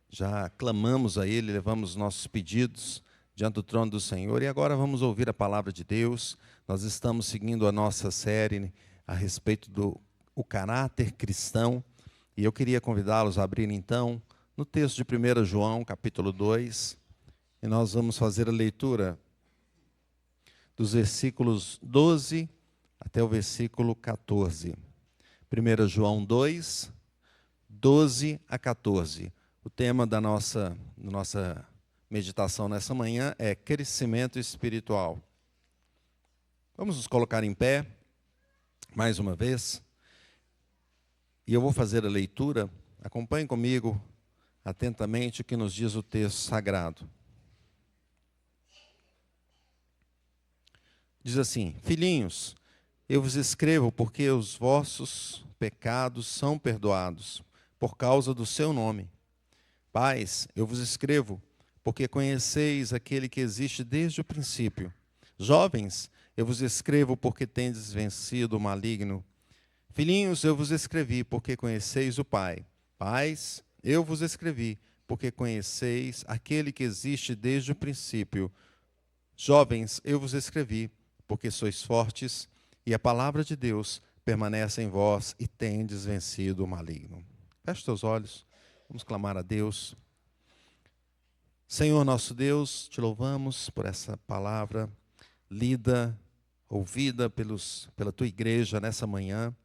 já clamamos a Ele, levamos nossos pedidos diante do trono do Senhor e agora vamos ouvir a palavra de Deus. Nós estamos seguindo a nossa série a respeito do caráter cristão e eu queria convidá-los a abrir então no texto de 1 João, capítulo 2, e nós vamos fazer a leitura dos versículos 12 até o versículo 14. 1 João 2, 12 a 14. O tema da nossa meditação nessa manhã é crescimento espiritual. Vamos nos colocar em pé, mais uma vez, e eu vou fazer a leitura. Acompanhe comigo atentamente o que nos diz o texto sagrado. Diz assim: Filhinhos, eu vos escrevo porque os vossos pecados são perdoados por causa do seu nome. Pais, eu vos escrevo porque conheceis aquele que existe desde o princípio. Jovens, eu vos escrevo porque tendes vencido o maligno. Filhinhos, eu vos escrevi porque conheceis o Pai. Pais, eu vos escrevi porque conheceis aquele que existe desde o princípio. Jovens, eu vos escrevi porque sois fortes e a palavra de Deus permanece em vós e tendes vencido o maligno. Feche teus olhos, vamos clamar a Deus. Senhor nosso Deus, te louvamos por essa palavra lida, ouvida pela tua igreja nessa manhã.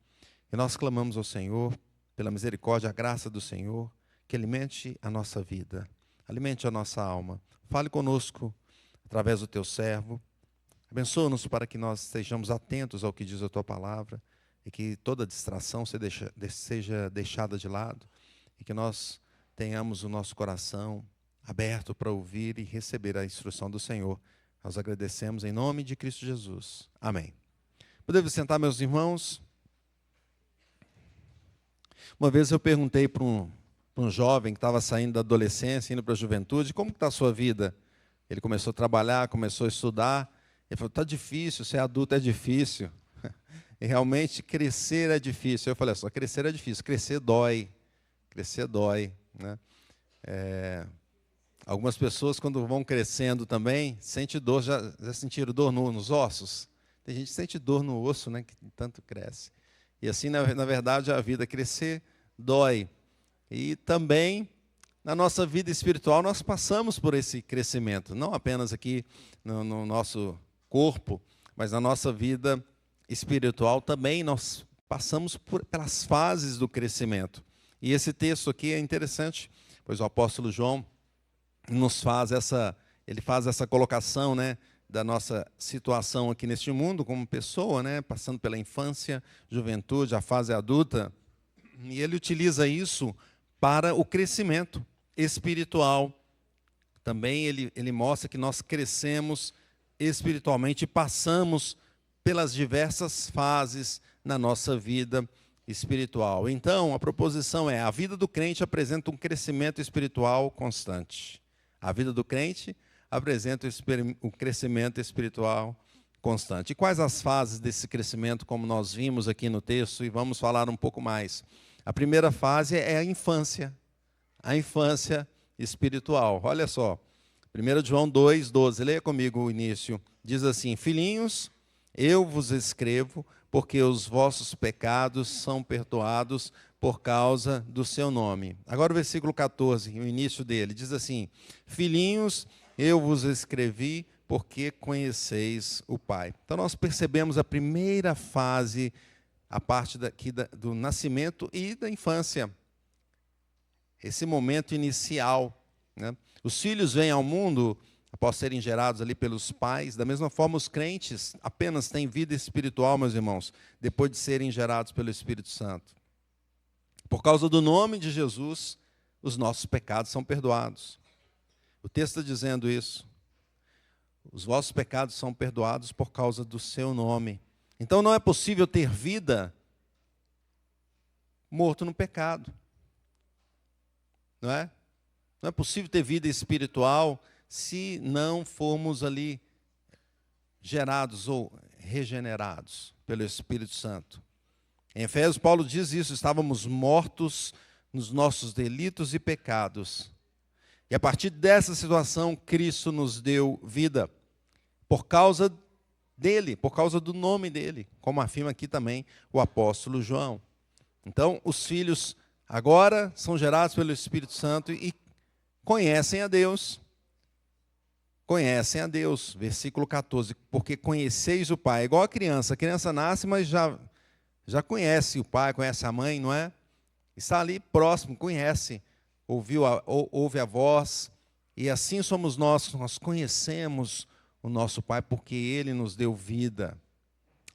E nós clamamos ao Senhor, pela misericórdia, a graça do Senhor, que alimente a nossa vida, alimente a nossa alma. Fale conosco através do teu servo. Abençoa-nos para que nós estejamos atentos ao que diz a tua palavra e que toda distração seja deixada de lado e que nós tenhamos o nosso coração aberto para ouvir e receber a instrução do Senhor. Nós agradecemos em nome de Cristo Jesus. Amém. Podemos sentar, meus irmãos? Uma vez eu perguntei para um jovem que estava saindo da adolescência, indo para a juventude, como está a sua vida? Ele começou a trabalhar, começou a estudar. Ele falou, está difícil, ser adulto é difícil. E realmente crescer é difícil. Eu falei, só crescer é difícil, crescer dói. Crescer dói, né? Algumas pessoas, quando vão crescendo também, sentem dor, já sentiram dor nos ossos? Tem gente que sente dor no osso, né, que tanto cresce. E assim, na verdade, a vida crescer dói. E também, na nossa vida espiritual, nós passamos por esse crescimento. Não apenas aqui no nosso corpo, mas na nossa vida espiritual também nós passamos pelas fases do crescimento. E esse texto aqui é interessante, pois o apóstolo João ele faz essa colocação, né, da nossa situação aqui neste mundo como pessoa, né, passando pela infância, juventude, a fase adulta, e ele utiliza isso para o crescimento espiritual. Também ele mostra que nós crescemos espiritualmente e passamos pelas diversas fases na nossa vida espiritual. Então, a proposição é: a vida do crente apresenta um crescimento espiritual constante. A vida do crente apresenta um crescimento espiritual constante. E quais as fases desse crescimento, como nós vimos aqui no texto, e vamos falar um pouco mais. A primeira fase é a infância espiritual. Olha só, 1 João 2, 12, leia comigo o início. Diz assim: Filhinhos, eu vos escrevo porque os vossos pecados são perdoados por causa do seu nome. Agora o versículo 14, o início dele, diz assim: Filhinhos, eu vos escrevi porque conheceis o Pai. Então nós percebemos a primeira fase, a parte do nascimento e da infância. Esse momento inicial, né? Os filhos vêm ao mundo após serem gerados ali pelos pais. Da mesma forma, os crentes apenas têm vida espiritual, meus irmãos, depois de serem gerados pelo Espírito Santo. Por causa do nome de Jesus, os nossos pecados são perdoados. O texto está dizendo isso. Os vossos pecados são perdoados por causa do seu nome. Então não é possível ter vida morto no pecado. Não é? Não é possível ter vida espiritual se não formos ali gerados ou regenerados pelo Espírito Santo. Em Efésios, Paulo diz isso: estávamos mortos nos nossos delitos e pecados, E a partir dessa situação, Cristo nos deu vida. Por causa dele, por causa do nome dele, como afirma aqui também o apóstolo João. Então, os filhos agora são gerados pelo Espírito Santo e conhecem a Deus. Conhecem a Deus, versículo 14, porque conheceis o Pai. É igual a criança nasce, mas já conhece o pai, conhece a mãe, não é? Está ali próximo, conhece, ouve a voz, e assim somos nós conhecemos o nosso Pai, porque Ele nos deu vida.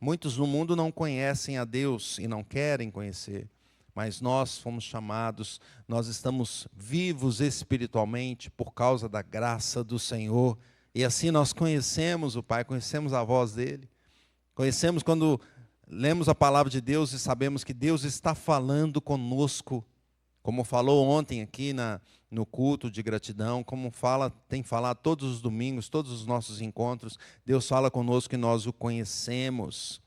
Muitos no mundo não conhecem a Deus e não querem conhecer, mas nós fomos chamados, nós estamos vivos espiritualmente por causa da graça do Senhor, e assim nós conhecemos o Pai, conhecemos a voz dEle, conhecemos quando lemos a palavra de Deus e sabemos que Deus está falando conosco, como falou ontem aqui no culto de gratidão, como tem falado todos os domingos, todos os nossos encontros, Deus fala conosco e nós o conhecemos.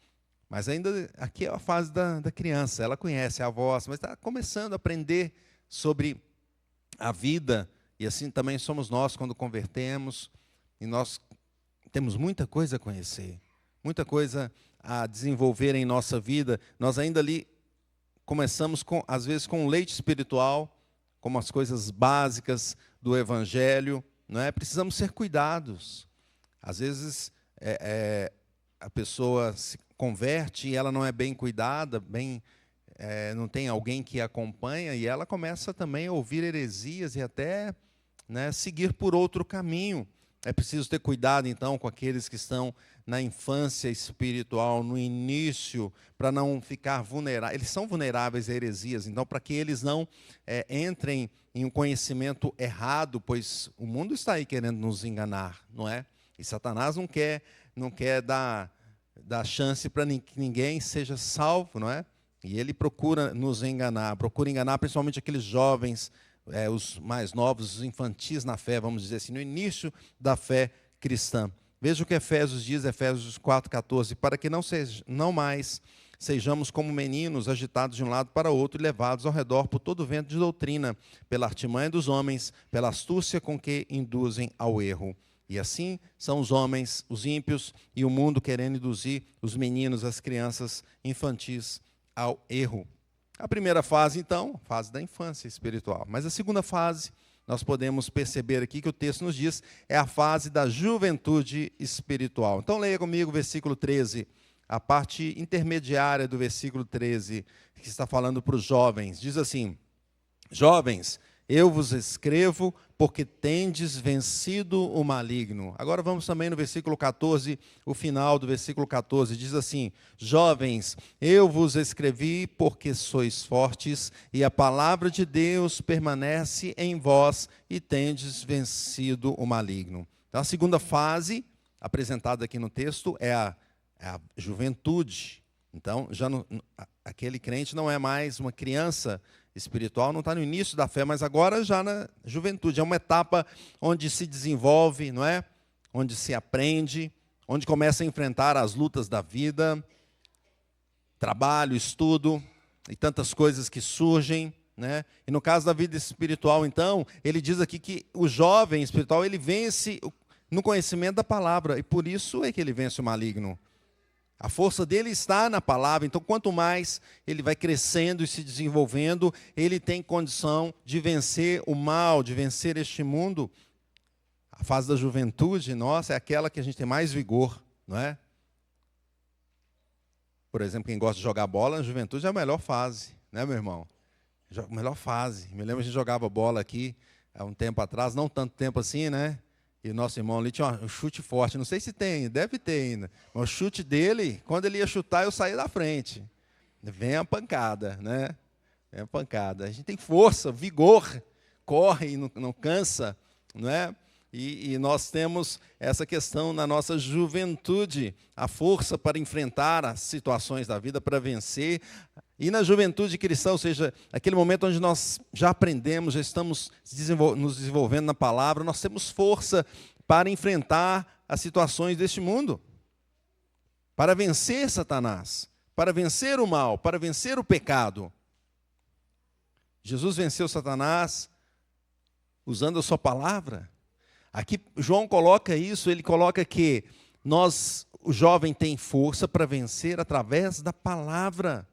Mas ainda aqui é a fase da criança, ela conhece a voz, mas está começando a aprender sobre a vida, e assim também somos nós quando convertemos, e nós temos muita coisa a conhecer, muita coisa a desenvolver em nossa vida. Nós ainda ali começamos, às vezes, com leite espiritual, como as coisas básicas do Evangelho, não é? Precisamos ser cuidados. Às vezes, a pessoa se converte e ela não é bem cuidada, não tem alguém que a acompanha, e ela começa também a ouvir heresias e até, né, seguir por outro caminho. É preciso ter cuidado, então, com aqueles que estão na infância espiritual, no início, para não ficar vulneráveis. Eles são vulneráveis a heresias, então, para que eles não entrem em um conhecimento errado, pois o mundo está aí querendo nos enganar, não é? E Satanás não quer dar chance para que ninguém seja salvo, não é? E ele procura nos enganar, principalmente aqueles jovens, os mais novos, os infantis na fé, vamos dizer assim, no início da fé cristã. Veja o que Efésios diz, Efésios 4,14, para que não mais sejamos como meninos agitados de um lado para outro e levados ao redor por todo vento de doutrina, pela artimanha dos homens, pela astúcia com que induzem ao erro. E assim são os homens, os ímpios, e o mundo querendo induzir os meninos, as crianças infantis ao erro. A primeira fase, então, fase da infância espiritual. Mas a segunda fase, nós podemos perceber aqui que o texto nos diz, é a fase da juventude espiritual. Então leia comigo o versículo 13, a parte intermediária do versículo 13, que está falando para os jovens. Diz assim: jovens, eu vos escrevo porque tendes vencido o maligno. Agora vamos também no versículo 14, o final do versículo 14, diz assim: jovens, eu vos escrevi porque sois fortes, e a palavra de Deus permanece em vós, e tendes vencido o maligno. Então a segunda fase, apresentada aqui no texto, é a juventude. Então, aquele crente não é mais uma criança espiritual, não está no início da fé, mas agora já na juventude. É uma etapa onde se desenvolve, não é? Onde se aprende, onde começa a enfrentar as lutas da vida, trabalho, estudo e tantas coisas que surgem, né? E no caso da vida espiritual, então, ele diz aqui que o jovem espiritual, ele vence no conhecimento da palavra, e por isso é que ele vence o maligno. A força dele está na palavra, então quanto mais ele vai crescendo e se desenvolvendo, ele tem condição de vencer o mal, de vencer este mundo. A fase da juventude, nossa, é aquela que a gente tem mais vigor, não é? Por exemplo, quem gosta de jogar bola, na juventude é a melhor fase, né, meu irmão? Melhor fase. Me lembro que a gente jogava bola aqui há um tempo atrás, não tanto tempo assim, né? E o nosso irmão ali tinha um chute forte. Não sei se tem, deve ter ainda. Mas o chute dele, quando ele ia chutar, eu saía da frente. Vem a pancada, né? Vem a pancada. A gente tem força, vigor, corre e não cansa, não é? E nós temos essa questão na nossa juventude, a força para enfrentar as situações da vida, para vencer. E na juventude cristã, ou seja, aquele momento onde nós já aprendemos, já estamos nos desenvolvendo na palavra, nós temos força para enfrentar as situações deste mundo, para vencer Satanás, para vencer o mal, para vencer o pecado. Jesus venceu Satanás usando a sua palavra. Aqui João coloca isso, ele coloca que o jovem tem força para vencer através da palavra.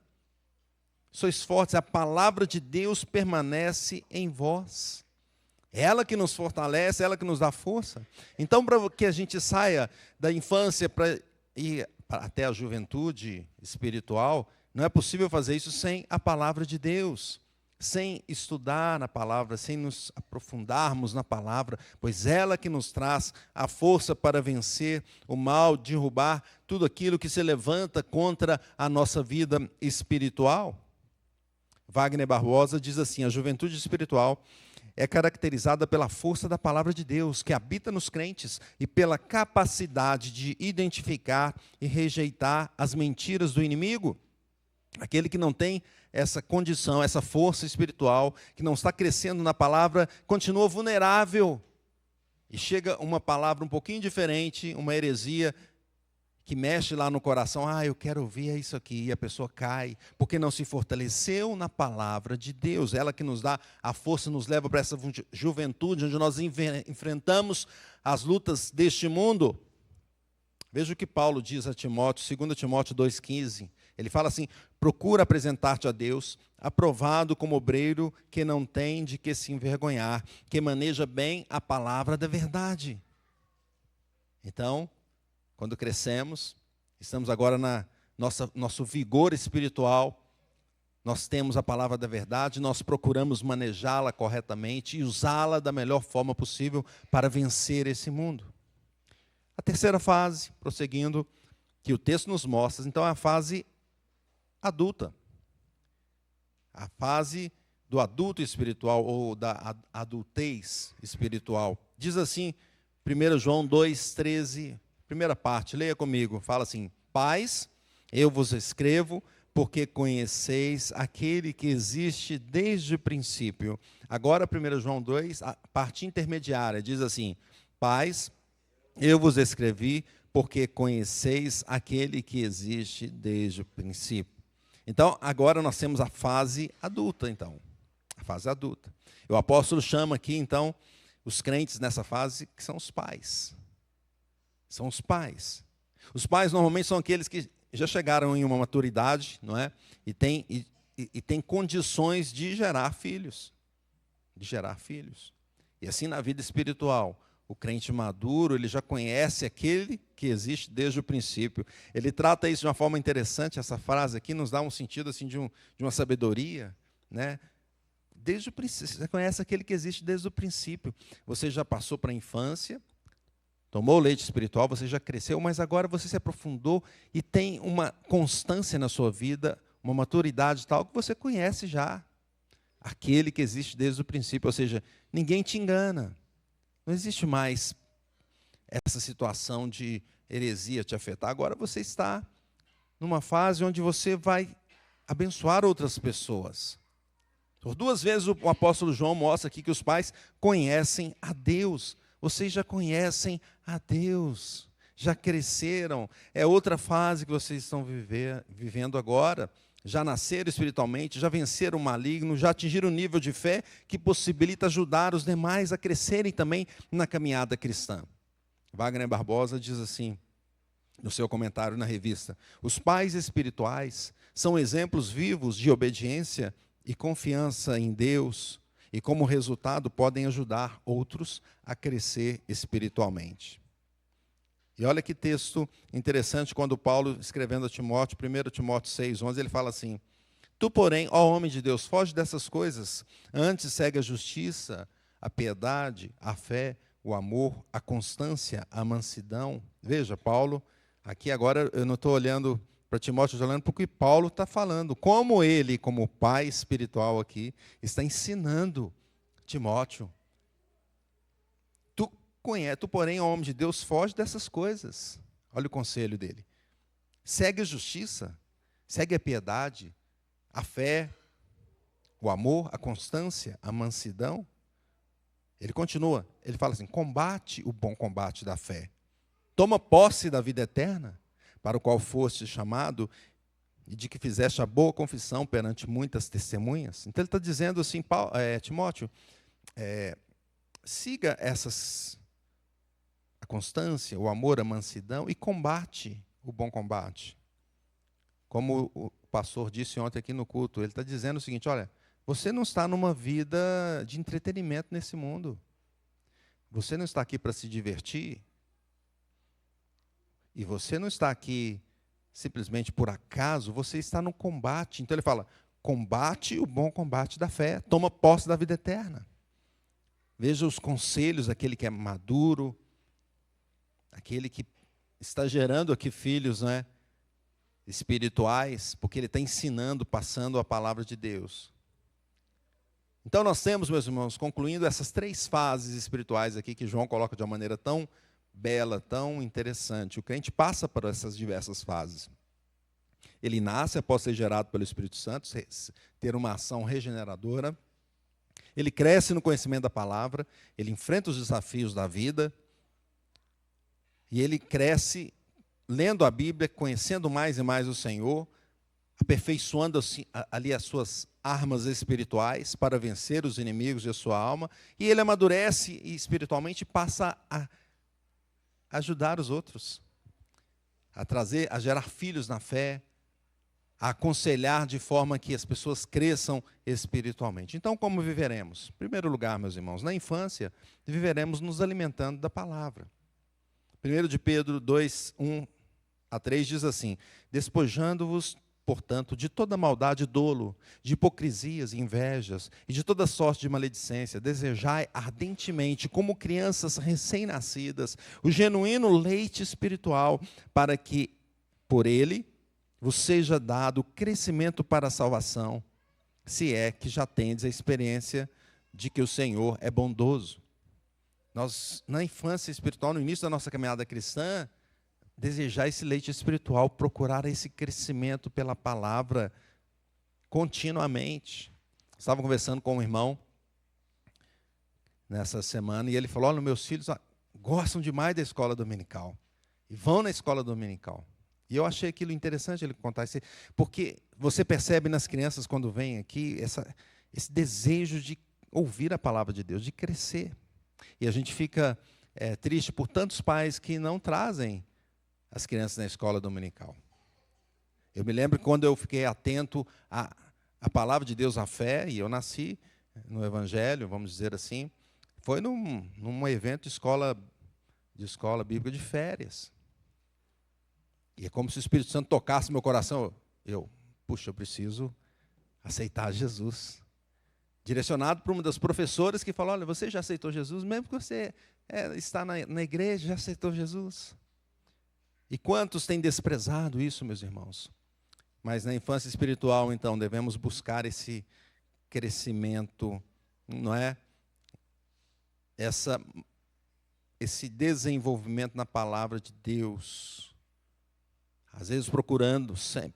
Sois fortes, a palavra de Deus permanece em vós. É ela que nos fortalece, é ela que nos dá força. Então, para que a gente saia da infância para ir até a juventude espiritual, não é possível fazer isso sem a palavra de Deus, sem estudar na palavra, sem nos aprofundarmos na palavra, pois ela que nos traz a força para vencer o mal, derrubar tudo aquilo que se levanta contra a nossa vida espiritual. Wagner Barbosa diz assim: a juventude espiritual é caracterizada pela força da palavra de Deus, que habita nos crentes, e pela capacidade de identificar e rejeitar as mentiras do inimigo. Aquele que não tem essa condição, essa força espiritual, que não está crescendo na palavra, continua vulnerável. E chega uma palavra um pouquinho diferente, uma heresia, que mexe lá no coração, eu quero ouvir isso aqui, e a pessoa cai, porque não se fortaleceu na palavra de Deus, ela que nos dá a força, nos leva para essa juventude, onde nós enfrentamos as lutas deste mundo. Veja o que Paulo diz a Timóteo, 2 Timóteo 2,15, ele fala assim: procura apresentar-te a Deus, aprovado como obreiro que não tem de que se envergonhar, que maneja bem a palavra da verdade. Então, quando crescemos, estamos agora na nosso vigor espiritual, nós temos a palavra da verdade, nós procuramos manejá-la corretamente e usá-la da melhor forma possível para vencer esse mundo. A terceira fase, prosseguindo, que o texto nos mostra, então é a fase adulta. A fase do adulto espiritual ou da adultez espiritual. Diz assim, 1 João 2,13, primeira parte, leia comigo, fala assim: pais, eu vos escrevo porque conheceis aquele que existe desde o princípio. Agora 1 João 2, a parte intermediária, diz assim: pais, eu vos escrevi porque conheceis aquele que existe desde o princípio. Então, agora nós temos a fase adulta, então. A fase adulta. O apóstolo chama aqui, então, os crentes nessa fase, que são os pais. São os pais. Os pais normalmente são aqueles que já chegaram em uma maturidade, não é? E tem condições de gerar filhos. De gerar filhos. E assim na vida espiritual, o crente maduro, ele já conhece aquele que existe desde o princípio. Ele trata isso de uma forma interessante, essa frase aqui nos dá um sentido assim, de uma sabedoria, né? Desde o princípio, você conhece aquele que existe desde o princípio. Você já passou para a infância, tomou o leite espiritual, você já cresceu, mas agora você se aprofundou e tem uma constância na sua vida, uma maturidade tal, que você conhece já aquele que existe desde o princípio. Ou seja, ninguém te engana. Não existe mais essa situação de heresia te afetar. Agora você está numa fase onde você vai abençoar outras pessoas. Por 2 vezes o apóstolo João mostra aqui que os pais conhecem a Deus. Vocês já conhecem a Deus, já cresceram. É outra fase que vocês estão vivendo agora. Já nasceram espiritualmente, já venceram o maligno, já atingiram um nível de fé que possibilita ajudar os demais a crescerem também na caminhada cristã. Wagner Barbosa diz assim, no seu comentário na revista: os pais espirituais são exemplos vivos de obediência e confiança em Deus, e como resultado podem ajudar outros a crescer espiritualmente. E olha que texto interessante, quando Paulo, escrevendo a Timóteo, 1 Timóteo 6,11, ele fala assim: tu, porém, ó homem de Deus, foge dessas coisas, antes segue a justiça, a piedade, a fé, o amor, a constância, a mansidão. Veja, Paulo, aqui agora eu não estou olhando para Timóteo, estou olhando para o que Paulo está falando, como ele, como pai espiritual aqui, está ensinando Timóteo. Tu, porém, ó homem de Deus, foge dessas coisas. Olha o conselho dele. Segue a justiça, segue a piedade, a fé, o amor, a constância, a mansidão. Ele continua, ele fala assim: combate o bom combate da fé. Toma posse da vida eterna, para o qual foste chamado, e de que fizeste a boa confissão perante muitas testemunhas. Então ele está dizendo assim, Timóteo, siga a constância, o amor, a mansidão e combate o bom combate. Como o pastor disse ontem aqui no culto, ele está dizendo o seguinte: olha, você não está numa vida de entretenimento nesse mundo. Você não está aqui para se divertir. E você não está aqui simplesmente por acaso, você está no combate. Então ele fala: combate o bom combate da fé, toma posse da vida eterna. Veja os conselhos daquele que é maduro, aquele que está gerando aqui filhos, né, espirituais, porque ele está ensinando, passando a palavra de Deus. Então nós temos, meus irmãos, concluindo essas 3 fases espirituais aqui que João coloca de uma maneira tão bela, tão interessante. O crente passa por essas diversas fases. Ele nasce após ser gerado pelo Espírito Santo, ter uma ação regeneradora. Ele cresce no conhecimento da palavra, ele enfrenta os desafios da vida, e ele cresce lendo a Bíblia, conhecendo mais e mais o Senhor, aperfeiçoando ali as suas armas espirituais para vencer os inimigos de sua alma, e ele amadurece e espiritualmente passa a ajudar os outros, a gerar filhos na fé, a aconselhar de forma que as pessoas cresçam espiritualmente. Então, como viveremos? Em primeiro lugar, meus irmãos, na infância, viveremos nos alimentando da palavra. 1 de Pedro 2, 1-3 diz assim: despojando-vos, portanto, de toda maldade e dolo, de hipocrisias e invejas, e de toda sorte de maledicência, desejai ardentemente, como crianças recém-nascidas, o genuíno leite espiritual, para que, por ele, vos seja dado crescimento para a salvação, se é que já tendes a experiência de que o Senhor é bondoso. Nós, na infância espiritual, no início da nossa caminhada cristã, desejar esse leite espiritual, procurar esse crescimento pela palavra continuamente. Estava conversando com um irmão nessa semana e ele falou: olha, meus filhos gostam demais da escola dominical e vão na escola dominical. E eu achei aquilo interessante ele contar isso, porque você percebe nas crianças quando vêm aqui esse desejo de ouvir a palavra de Deus, de crescer. E a gente fica triste por tantos pais que não trazem as crianças na escola dominical. Eu me lembro quando eu fiquei atento à palavra de Deus, à fé, e eu nasci no Evangelho, vamos dizer assim, foi num evento de escola bíblica de férias. E é como se o Espírito Santo tocasse meu coração. Puxa, eu preciso aceitar Jesus. Direcionado por uma das professoras que falou: olha, você já aceitou Jesus? Mesmo que você está na igreja, já aceitou Jesus? E quantos têm desprezado isso, meus irmãos? Mas na infância espiritual, então, devemos buscar esse crescimento, não é? Esse desenvolvimento na palavra de Deus. Às vezes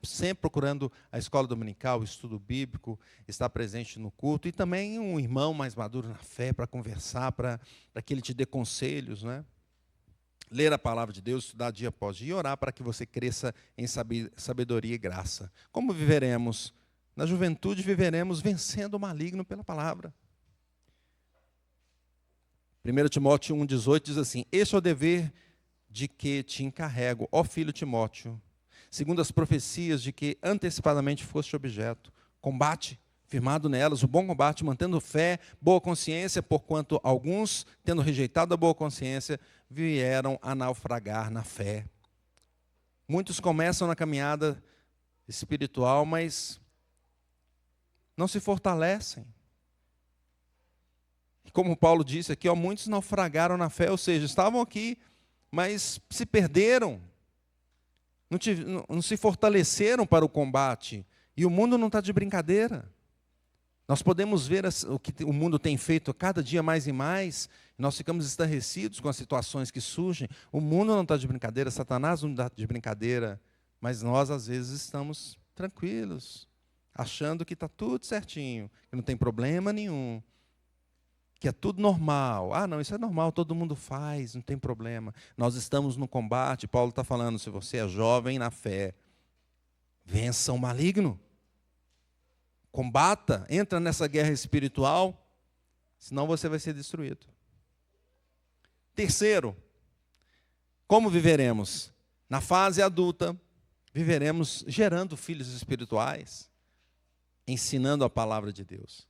sempre procurando a escola dominical, o estudo bíblico, estar presente no culto, e também um irmão mais maduro na fé para conversar, para que ele te dê conselhos, né? Ler a palavra de Deus, estudar dia após dia e orar para que você cresça em sabedoria e graça. Como viveremos? Na juventude viveremos vencendo o maligno pela palavra. 1 Timóteo 1,18 diz assim: este é o dever de que te encarrego, ó filho Timóteo, segundo as profecias de que antecipadamente foste objeto. Combate, firmado nelas, o bom combate, mantendo fé, boa consciência, porquanto alguns, tendo rejeitado a boa consciência, vieram a naufragar na fé. Muitos começam na caminhada espiritual, mas não se fortalecem. E como Paulo disse aqui, muitos naufragaram na fé, ou seja, estavam aqui, mas se perderam, não se fortaleceram para o combate. E o mundo não está de brincadeira. Nós podemos ver o que o mundo tem feito cada dia mais e mais, nós ficamos estarrecidos com as situações que surgem. O mundo não está de brincadeira, Satanás não está de brincadeira, mas nós, às vezes, estamos tranquilos, achando que está tudo certinho, que não tem problema nenhum, que é tudo normal. Não, isso é normal, todo mundo faz, não tem problema. Nós estamos no combate. Paulo está falando: se você é jovem na fé, vença o maligno. Combata, entra nessa guerra espiritual, senão você vai ser destruído. Terceiro, como viveremos? Na fase adulta, viveremos gerando filhos espirituais, ensinando a palavra de Deus,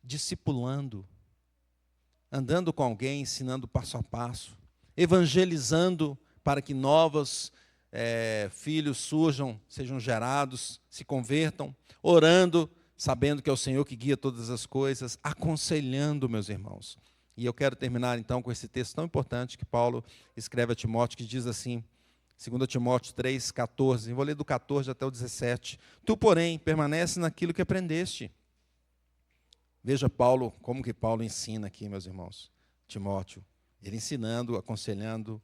discipulando, andando com alguém, ensinando passo a passo, evangelizando para que novos filhos surjam, sejam gerados, se convertam, orando, sabendo que é o Senhor que guia todas as coisas, aconselhando, meus irmãos. E eu quero terminar então com esse texto tão importante que Paulo escreve a Timóteo, que diz assim, 2 Timóteo 3, 14, vou ler do 14 até o 17. Tu, porém, permanece naquilo que aprendeste. Veja Paulo, como que Paulo ensina aqui, meus irmãos. Timóteo, ele ensinando, aconselhando,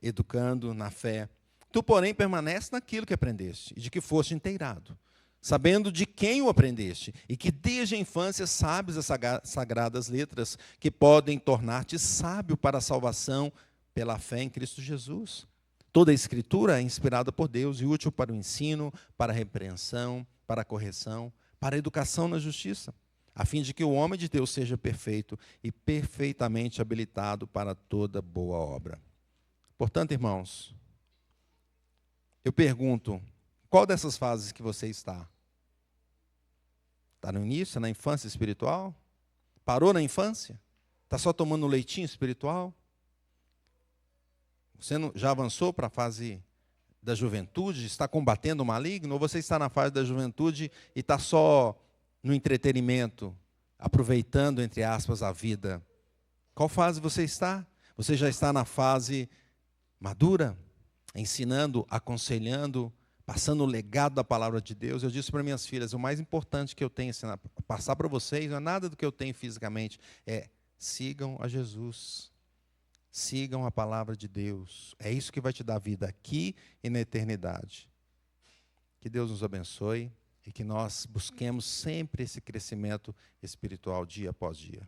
educando na fé. Tu, porém, permanece naquilo que aprendeste, e de que foste inteirado, sabendo de quem o aprendeste, e que desde a infância sabes as sagradas letras, que podem tornar-te sábio para a salvação pela fé em Cristo Jesus. Toda a Escritura é inspirada por Deus e útil para o ensino, para a repreensão, para a correção, para a educação na justiça, a fim de que o homem de Deus seja perfeito e perfeitamente habilitado para toda boa obra. Portanto, irmãos, eu pergunto, qual dessas fases que você está? Está no início, na infância espiritual? Parou na infância? Está só tomando leitinho espiritual? Você já avançou para a fase da juventude? Está combatendo o maligno? Ou você está na fase da juventude e está só no entretenimento, aproveitando, entre aspas, a vida? Qual fase você está? Você já está na fase madura, ensinando, aconselhando, passando o legado da palavra de Deus? Eu disse para minhas filhas, o mais importante que eu tenho ensinar, passar para vocês, não é nada do que eu tenho fisicamente, é sigam a Jesus. Sigam a palavra de Deus. É isso que vai te dar vida aqui e na eternidade. Que Deus nos abençoe e que nós busquemos sempre esse crescimento espiritual dia após dia.